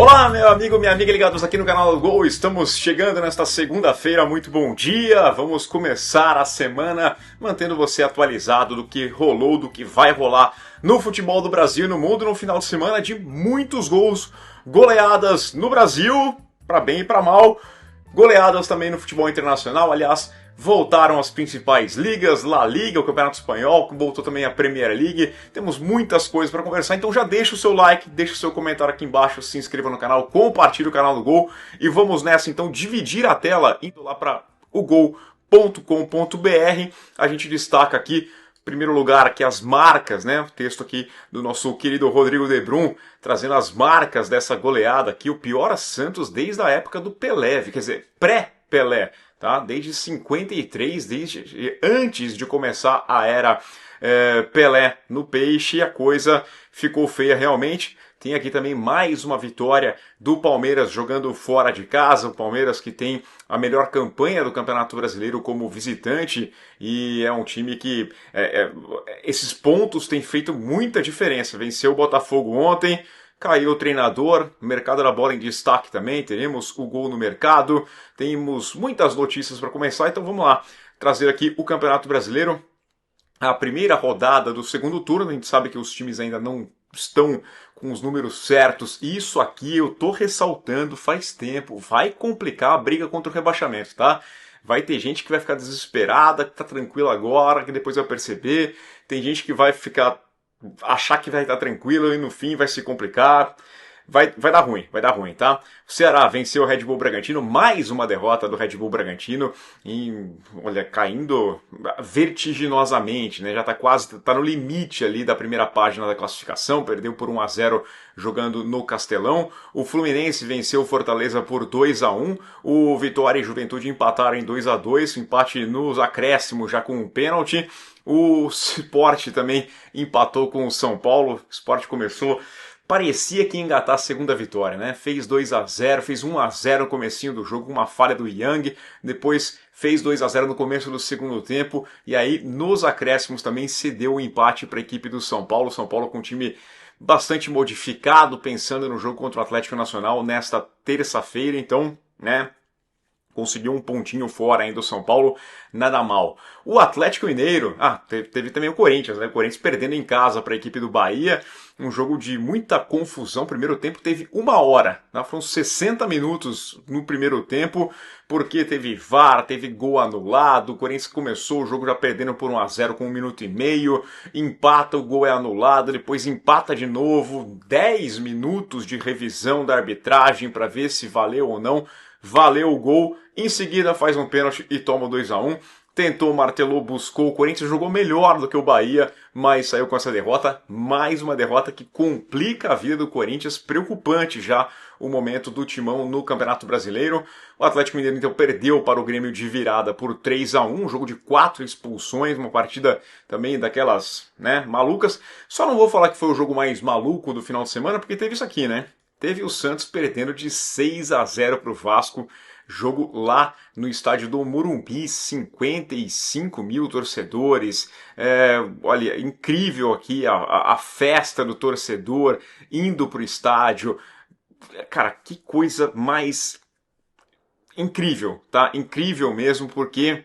Olá, meu amigo, minha amiga ligados aqui no canal do Gol. Estamos chegando nesta segunda-feira, muito bom dia. Vamos começar a semana mantendo você atualizado do que rolou, do que vai rolar no futebol do Brasil e no mundo no final de semana de muitos gols, goleadas no Brasil, para bem e para mal, goleadas também no futebol internacional. Aliás, voltaram as principais ligas, La Liga, o Campeonato Espanhol, voltou também a Premier League. Temos muitas coisas para conversar, então já deixa o seu like, deixa o seu comentário aqui embaixo, se inscreva no canal, compartilhe o canal do Gol e vamos nessa então dividir a tela indo lá para o gol.com.br. A gente destaca aqui, em primeiro lugar, aqui as marcas, né? O texto aqui do nosso querido Rodrigo De Brum, trazendo as marcas dessa goleada aqui, o pior a Santos desde a época do Pelé, quer dizer, pré-Pelé. Tá? Desde 53, desde antes de começar a era Pelé no Peixe, a coisa ficou feia realmente. Tem aqui também mais uma vitória do Palmeiras jogando fora de casa, o Palmeiras que tem a melhor campanha do Campeonato Brasileiro como visitante e é um time que esses pontos têm feito muita diferença. Venceu o Botafogo ontem, caiu o treinador, o mercado da bola em destaque também, teremos o gol no mercado, temos muitas notícias para começar, então vamos lá, trazer aqui o Campeonato Brasileiro, a primeira rodada do segundo turno. A gente sabe que os times ainda não estão com os números certos, e isso aqui eu tô ressaltando faz tempo, vai complicar a briga contra o rebaixamento, tá? Vai ter gente que vai ficar desesperada, que tá tranquila agora, que depois vai perceber, tem gente que vai achar que vai estar tranquilo e no fim vai se complicar. Vai dar ruim, tá? O Ceará venceu o Red Bull Bragantino, mais uma derrota do Red Bull Bragantino, caindo vertiginosamente, né? Já tá no limite ali da primeira página da classificação, perdeu por 1-0 jogando no Castelão. O Fluminense venceu o Fortaleza por 2-1, o Vitória e Juventude empataram em 2-2, empate nos acréscimos já com um pênalti. O Sport também empatou com o São Paulo, o Sport começou... Parecia que ia engatar a segunda vitória, né? Fez 2-0, fez 1-0 no comecinho do jogo, uma falha do Yang, depois fez 2-0 no começo do segundo tempo, e aí nos acréscimos também cedeu o empate para a equipe do São Paulo. São Paulo com um time bastante modificado, pensando no jogo contra o Atlético Nacional nesta terça-feira, então, né? Conseguiu um pontinho fora ainda do São Paulo, nada mal. O Atlético Mineiro, teve também o Corinthians, né? O Corinthians perdendo em casa para a equipe do Bahia, um jogo de muita confusão. O primeiro tempo teve 1 hora, né? Foram 60 minutos no primeiro tempo, porque teve VAR, teve gol anulado. O Corinthians começou o jogo já perdendo por 1-0 com 1 minuto e meio, empata, o gol é anulado, depois empata de novo, 10 minutos de revisão da arbitragem para ver se valeu ou não. Valeu o gol, em seguida faz um pênalti e toma 2-1. Tentou, martelou, buscou, o Corinthians jogou melhor do que o Bahia, mas saiu com essa derrota, mais uma derrota que complica a vida do Corinthians, preocupante já o momento do Timão no Campeonato Brasileiro. O Atlético Mineiro então perdeu para o Grêmio de virada por 3-1, um jogo de 4 expulsões, uma partida também daquelas, né, malucas. Só não vou falar que foi o jogo mais maluco do final de semana, porque teve isso aqui, né? Teve o Santos perdendo de 6-0 para o Vasco, jogo lá no estádio do Morumbi, 55 mil torcedores. Olha, incrível aqui a festa do torcedor indo para o estádio. Cara, que coisa mais incrível, tá? Incrível mesmo, porque...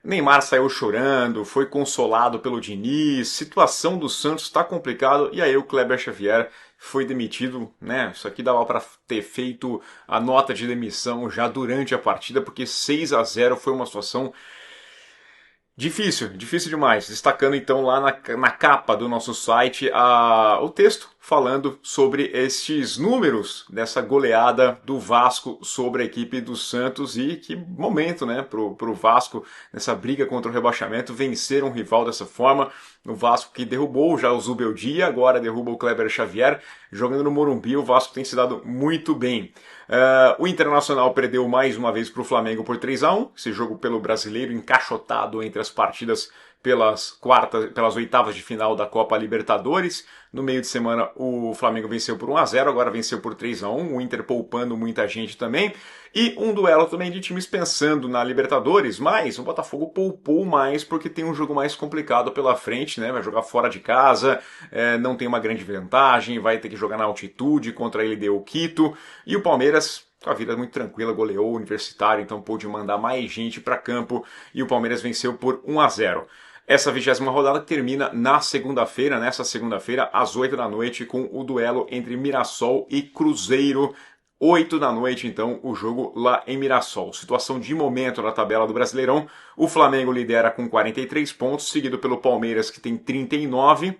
Neymar saiu chorando, foi consolado pelo Diniz, situação do Santos está complicado, e aí o Kleber Xavier foi demitido, né? Isso aqui dava para ter feito a nota de demissão já durante a partida, porque 6-0 foi uma situação difícil demais. Destacando então lá na capa do nosso site o texto falando sobre estes números dessa goleada do Vasco sobre a equipe do Santos, e que momento, né, pro Vasco nessa briga contra o rebaixamento, vencer um rival dessa forma. O Vasco que derrubou já o Zubeldia, agora derruba o Kleber Xavier, jogando no Morumbi. O Vasco tem se dado muito bem. O Internacional perdeu mais uma vez para o Flamengo por 3-1, esse jogo pelo Brasileiro encaixotado entre as partidas pelas oitavas de final da Copa Libertadores. No meio de semana o Flamengo venceu por 1-0, agora venceu por 3-1, o Inter poupando muita gente também. E um duelo também de times pensando na Libertadores, mas o Botafogo poupou mais porque tem um jogo mais complicado pela frente, né? Vai jogar fora de casa, não tem uma grande vantagem, vai ter que jogar na altitude contra a LDU Quito. E o Palmeiras, com a vida muito tranquila, goleou o Universitário, então pôde mandar mais gente para campo e o Palmeiras venceu por 1-0. Essa 20ª rodada termina na segunda-feira, nessa segunda-feira, às 8 da noite, com o duelo entre Mirassol e Cruzeiro. 8 da noite, então, o jogo lá em Mirassol. Situação de momento na tabela do Brasileirão. O Flamengo lidera com 43 pontos, seguido pelo Palmeiras, que tem 39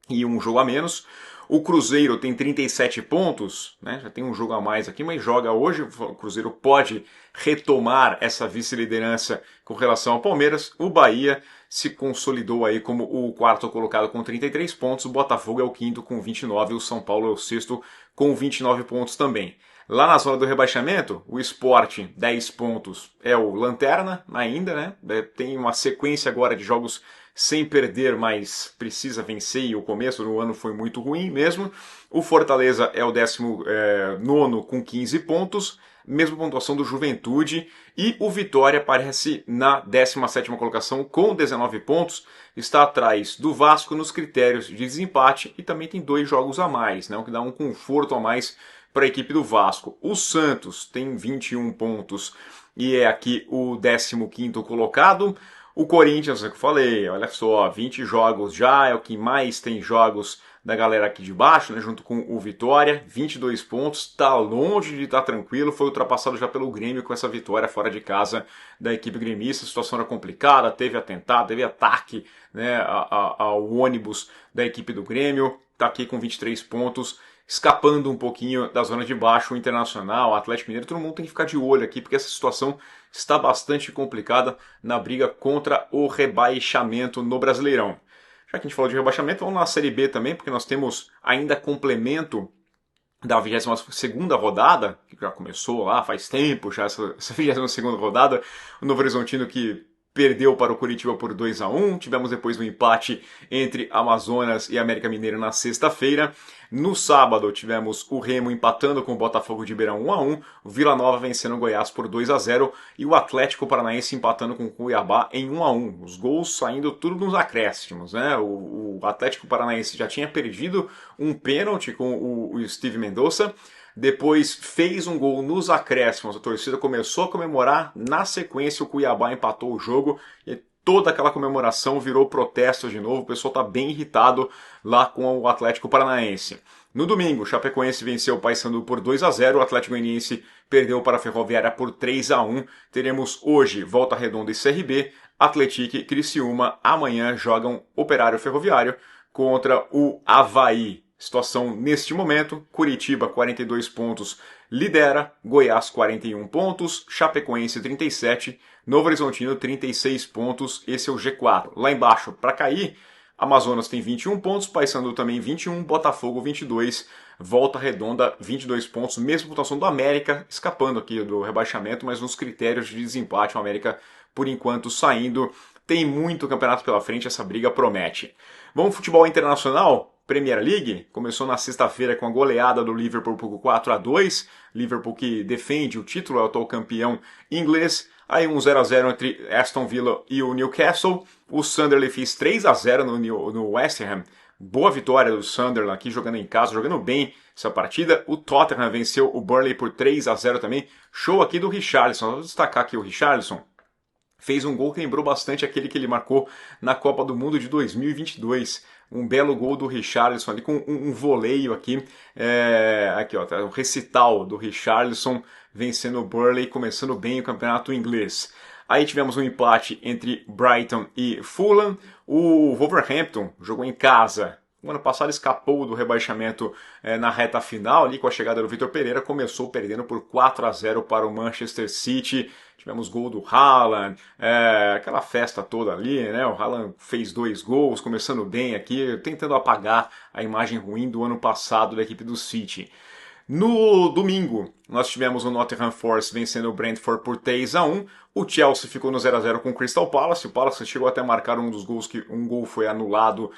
e um jogo a menos. O Cruzeiro tem 37 pontos, né? Já tem um jogo a mais aqui, mas joga hoje. O Cruzeiro pode retomar essa vice-liderança com relação ao Palmeiras. O Bahia se consolidou aí como o quarto colocado com 33 pontos. O Botafogo é o quinto com 29 e o São Paulo é o sexto com 29 pontos também. Lá na zona do rebaixamento, o Sport, 10 pontos, é o lanterna ainda, né? Tem uma sequência agora de jogos sem perder, mas precisa vencer e o começo do ano foi muito ruim mesmo. O Fortaleza é o 19º com 15 pontos, mesma pontuação do Juventude, e o Vitória aparece na 17ª colocação com 19 pontos, está atrás do Vasco nos critérios de desempate e também tem 2 jogos a mais, né, o que dá um conforto a mais para a equipe do Vasco. O Santos tem 21 pontos e é aqui o 15º colocado. O Corinthians, é o que eu falei, olha só, 20 jogos já, é o que mais tem jogos da galera aqui de baixo, né, junto com o Vitória, 22 pontos, tá longe de estar tranquilo, foi ultrapassado já pelo Grêmio com essa vitória fora de casa da equipe gremista. A situação era complicada, teve atentado, teve ataque, né, ao ônibus da equipe do Grêmio, tá aqui com 23 pontos, escapando um pouquinho da zona de baixo, o Internacional, o Atlético Mineiro, todo mundo tem que ficar de olho aqui, porque essa situação está bastante complicada na briga contra o rebaixamento no Brasileirão. Já que a gente falou de rebaixamento, vamos na Série B também, porque nós temos ainda complemento da 22ª rodada, que já começou lá faz tempo, já essa 22ª rodada, o Novo Horizontino que perdeu para o Curitiba por 2-1, tivemos depois um empate entre Amazonas e América Mineiro na sexta-feira. No sábado tivemos o Remo empatando com o Botafogo de Ribeirão 1-1, o Vila Nova vencendo o Goiás por 2-0 e o Atlético Paranaense empatando com o Cuiabá em 1-1. Os gols saindo tudo nos acréscimos, né? O Atlético Paranaense já tinha perdido um pênalti com o Steve Mendonça, depois fez um gol nos acréscimos, a torcida começou a comemorar, na sequência o Cuiabá empatou o jogo e toda aquela comemoração virou protesto de novo, o pessoal está bem irritado lá com o Atlético Paranaense. No domingo, o Chapecoense venceu o Paysandu por 2-0, o Atlético Goianiense perdeu para a Ferroviária por 3-1. Teremos hoje Volta Redonda e CRB, Atlético e Criciúma, amanhã jogam Operário Ferroviário contra o Avaí. Situação neste momento, Curitiba 42 pontos lidera, Goiás 41 pontos, Chapecoense 37, Novo Horizontino 36 pontos, esse é o G4. Lá embaixo, para cair, Amazonas tem 21 pontos, Paysandu também 21, Botafogo 22, Volta Redonda 22 pontos, mesma pontuação do América, escapando aqui do rebaixamento, mas nos critérios de desempate, o América por enquanto saindo. Tem muito campeonato pela frente, essa briga promete. Vamos ao futebol internacional? Premier League começou na sexta-feira com a goleada do Liverpool por 4-2. Liverpool que defende o título, é o atual campeão inglês. Aí um 0-0 entre Aston Villa e o Newcastle. O Sunderland fez 3-0 no West Ham. Boa vitória do Sunderland aqui jogando em casa, jogando bem essa partida. O Tottenham venceu o Burnley por 3-0 também. Show aqui do Richarlison. Vou destacar aqui o Richarlison. Fez um gol que lembrou bastante aquele que ele marcou na Copa do Mundo de 2022. Um belo gol do Richarlison ali com um voleio aqui. Aqui ó, tá um recital do Richarlison vencendo o Burnley, começando bem o campeonato inglês. Aí tivemos um empate entre Brighton e Fulham. O Wolverhampton jogou em casa. O ano passado escapou do rebaixamento na reta final, ali com a chegada do Vitor Pereira, começou perdendo por 4-0 para o Manchester City. Tivemos gol do Haaland, aquela festa toda ali, né? O Haaland fez 2 gols, começando bem aqui, tentando apagar a imagem ruim do ano passado da equipe do City. No domingo, nós tivemos o Nottingham Forest vencendo o Brentford por 3-1. O Chelsea ficou no 0-0 com o Crystal Palace. O Palace chegou até a marcar um dos gols que um gol foi anulado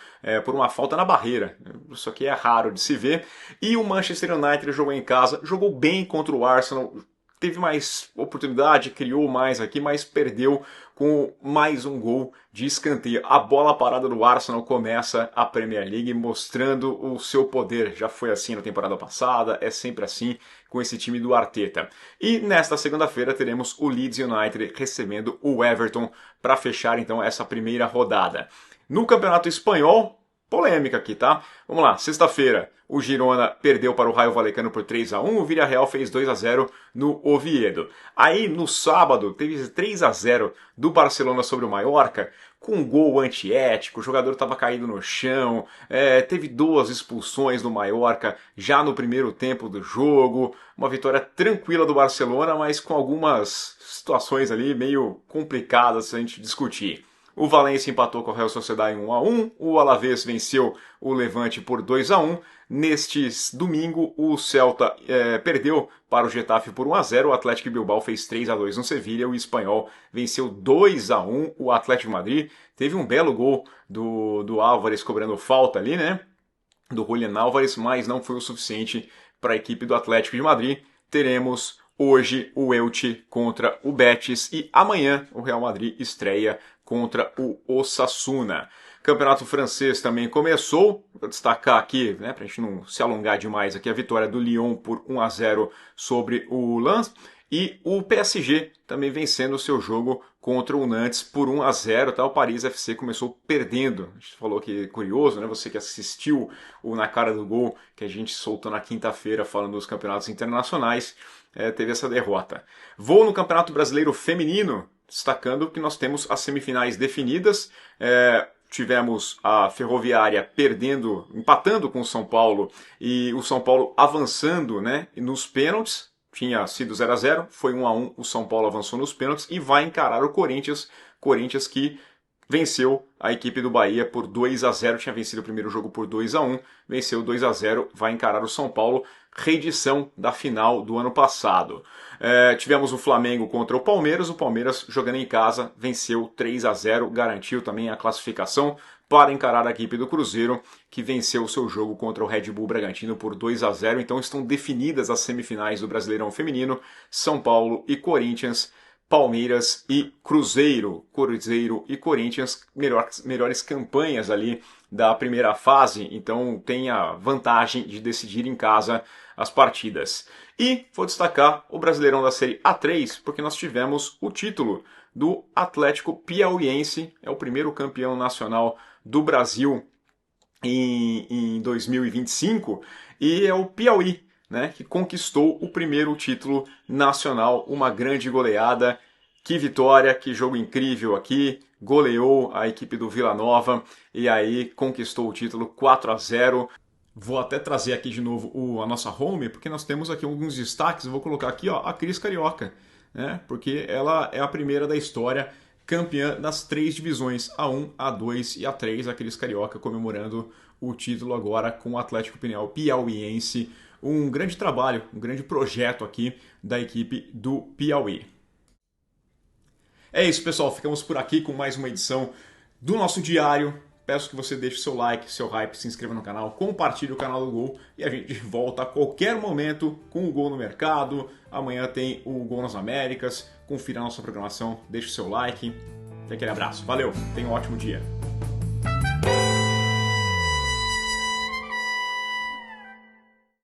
por uma falta na barreira. Isso aqui é raro de se ver. E o Manchester United jogou em casa, jogou bem contra o Arsenal. Teve mais oportunidade, criou mais aqui, mas perdeu com mais um gol de escanteio. A bola parada do Arsenal começa a Premier League mostrando o seu poder. Já foi assim na temporada passada, é sempre assim com esse time do Arteta. E nesta segunda-feira teremos o Leeds United recebendo o Everton para fechar então essa primeira rodada. No Campeonato Espanhol, polêmica aqui, tá? Vamos lá, sexta-feira, o Girona perdeu para o Rayo Vallecano por 3-1, o Villarreal fez 2-0 no Oviedo. Aí, no sábado, teve 3-0 do Barcelona sobre o Mallorca, com um gol antiético, o jogador estava caído no chão, teve 2 expulsões do Mallorca já no primeiro tempo do jogo, uma vitória tranquila do Barcelona, mas com algumas situações ali meio complicadas a gente discutir. O Valência empatou com o Real Sociedad em 1-1, o Alavés venceu o Levante por 2-1. Neste domingo, o Celta perdeu para o Getafe por 1-0, o Atlético Bilbao fez 3-2 no Sevilha, o Espanhol venceu 2-1 o Atlético de Madrid. Teve um belo gol do Álvares cobrando falta ali, né? Do Julián Álvares, mas não foi o suficiente para a equipe do Atlético de Madrid. Teremos hoje o Elche contra o Betis e amanhã o Real Madrid estreia contra o Osasuna. Campeonato francês também começou. Vou destacar aqui, né, para a gente não se alongar demais, aqui a vitória do Lyon por 1-0 sobre o Lens. E o PSG também vencendo o seu jogo contra o Nantes por 1-0. Tá? O Paris FC começou perdendo. A gente falou que é curioso, né? Você que assistiu o Na Cara do Gol, que a gente soltou na quinta-feira falando dos campeonatos internacionais, teve essa derrota. Vou no Campeonato Brasileiro Feminino, destacando que nós temos as semifinais definidas. Tivemos a Ferroviária empatando com o São Paulo e o São Paulo avançando, né, nos pênaltis. Tinha sido 0-0, foi 1-1, o São Paulo avançou nos pênaltis e vai encarar o Corinthians que venceu a equipe do Bahia por 2-0, tinha vencido o primeiro jogo por 2-1, venceu 2-0, vai encarar o São Paulo, reedição da final do ano passado. Tivemos o Flamengo contra o Palmeiras jogando em casa, venceu 3-0, garantiu também a classificação para encarar a equipe do Cruzeiro, que venceu o seu jogo contra o Red Bull Bragantino por 2-0. Então estão definidas as semifinais do Brasileirão Feminino, São Paulo e Corinthians, Palmeiras e Cruzeiro e Corinthians, melhores campanhas ali da primeira fase, então tem a vantagem de decidir em casa as partidas. E vou destacar o Brasileirão da Série A3, porque nós tivemos o título do Atlético Piauiense, é o primeiro campeão nacional do Brasil em 2025, e é o Piauí, né, que conquistou o primeiro título nacional, uma grande goleada. Que vitória, que jogo incrível aqui, goleou a equipe do Vila Nova e aí conquistou o título 4-0. Vou até trazer aqui de novo a nossa home, porque nós temos aqui alguns destaques. Eu vou colocar aqui a Cris Carioca, né, porque ela é a primeira da história campeã das 3 divisões, A1, A2 e A3, a Cris Carioca comemorando o título agora com o Atlético Piauiense. Um grande trabalho, um grande projeto aqui da equipe do Piauí. É isso, pessoal. Ficamos por aqui com mais uma edição do nosso diário. Peço que você deixe seu like, seu hype, se inscreva no canal, compartilhe o canal do Gol e a gente volta a qualquer momento com o Gol no Mercado. Amanhã tem o Gol nas Américas. Confira a nossa programação, deixe seu like. Aquele abraço. Valeu, tenha um ótimo dia.